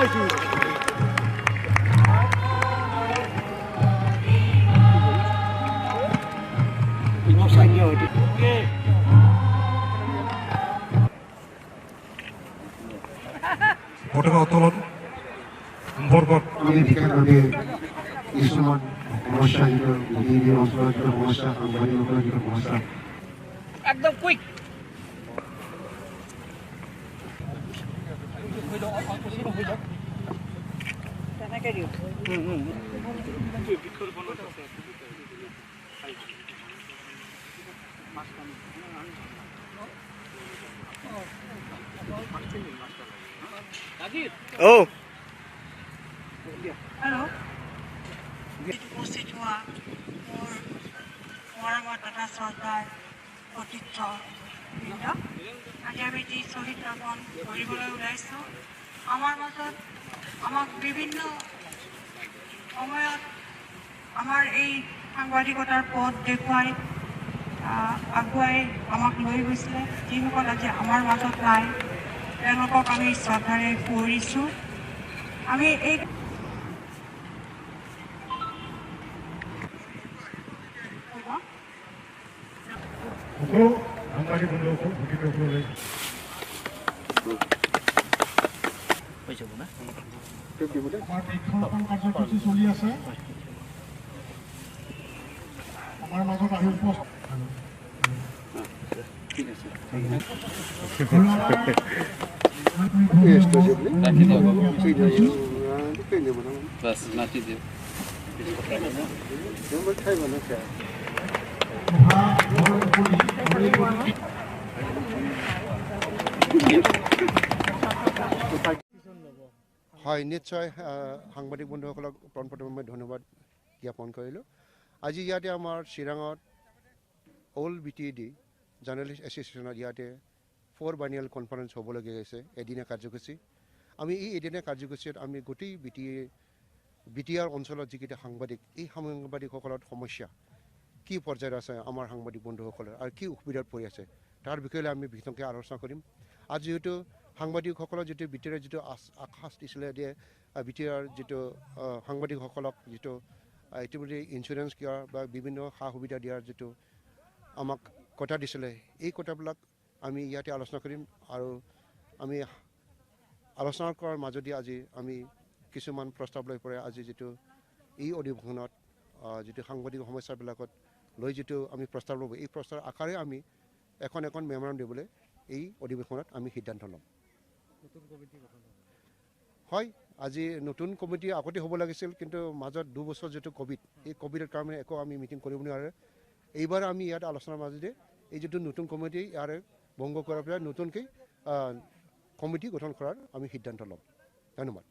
পতাকা উত্তোলন সম্পৰ্কত আমি বিশেষভাৱে কিছুমান সমস্যা যিটো বিধি অঞ্চলৰ যিটো সমস্যা সাংবাদিকসকলৰ যিটো সমস্যা একদম কুইক তেনেকৈ দিওঁ Oh. Hello. উপস্থিত হোৱা মোৰ মৰমৰ দাদা চৰকাৰ সতীৰ্থ বৃন্দ আজি আমি যি শ্বহীদ তৰ্পণ কৰিবলৈ ওলাইছোঁ আমাৰ মাজত আমাক বিভিন্ন সময়ত আমাৰ এই সাংবাদিকতাৰ পথ দেখুৱাই আগুৱাই আমাক লৈ গৈছিলে যিসকল আজি আমাৰ মাজত নাই তেওঁলোকক আমি শ্ৰদ্ধাৰে সুঁৱৰিছোঁ আমি এই কাৰ্যসূচী চলি আছে আমাৰ মাজত আহি হয় নিশ্চয় সাংবাদিক বন্ধুসকলক পোনপ্ৰথমে মই ধন্যবাদ জ্ঞাপন কৰিলোঁ আজি ইয়াতে আমাৰ চিৰাঙত অল BTAD জাৰ্নেলিষ্ট এছ'চিয়েশ্যনত ইয়াতে 4 বাৰ্নিয়াল কনফাৰেঞ্চ হ'বলগীয়া হৈছে এদিনীয়া কাৰ্যসূচী আমি এই এদিনীয়া কাৰ্যসূচীত আমি গোটেই BTR অঞ্চলত যিকেইটা সাংবাদিক এই সাংবাদিকসকলৰ সমস্যা কি পৰ্যায়ত আছে আমাৰ সাংবাদিক বন্ধুসকলৰ আৰু কি অসুবিধাত পৰি আছে তাৰ বিষয়ে আমি বিতংকৈ আলোচনা কৰিম আজি যিহেতু সাংবাদিকসকলৰ যিটো BTR যিটো আশ্বাস দিছিলে দিয়ে BTR যিটো সাংবাদিকসকলক যিটো ইতিমধ্যে ইঞ্চুৰেঞ্চ কেয়াৰ বা বিভিন্ন সা সুবিধা দিয়াৰ যিটো আমাক কথা দিছিলে এই কথাবিলাক আমি ইয়াতে আলোচনা কৰিম আৰু আমি আলোচনা কৰাৰ মাজতে আজি আমি কিছুমান প্ৰস্তাৱ লৈ পৰে আজি যিটো এই অধিৱেশনত যিটো সাংবাদিক সমস্যাবিলাকত লৈ যিটো আমি প্ৰস্তাৱ ল'ব এই প্ৰস্তাৱৰ আকাৰে আমি এখন মেমৰাণ্ডাম দিবলৈ এই অধিৱেশনত আমি সিদ্ধান্ত ল'ম হয় আজি নতুন কমিটি আগতে হ'ব লাগিছিল কিন্তু মাজত 2 বছৰ যিটো কোভিড এই কোভিডৰ কাৰণে একো আমি মিটিং কৰিব নোৱাৰে এইবাৰ আমি ইয়াত আলোচনাৰ মাজতে এই যিটো নতুন কমিটি ইয়াৰে ভংগ কৰাৰ পৰা নতুনকৈ কমিটি গঠন কৰাৰ আমি সিদ্ধান্ত ল'ম ধন্যবাদ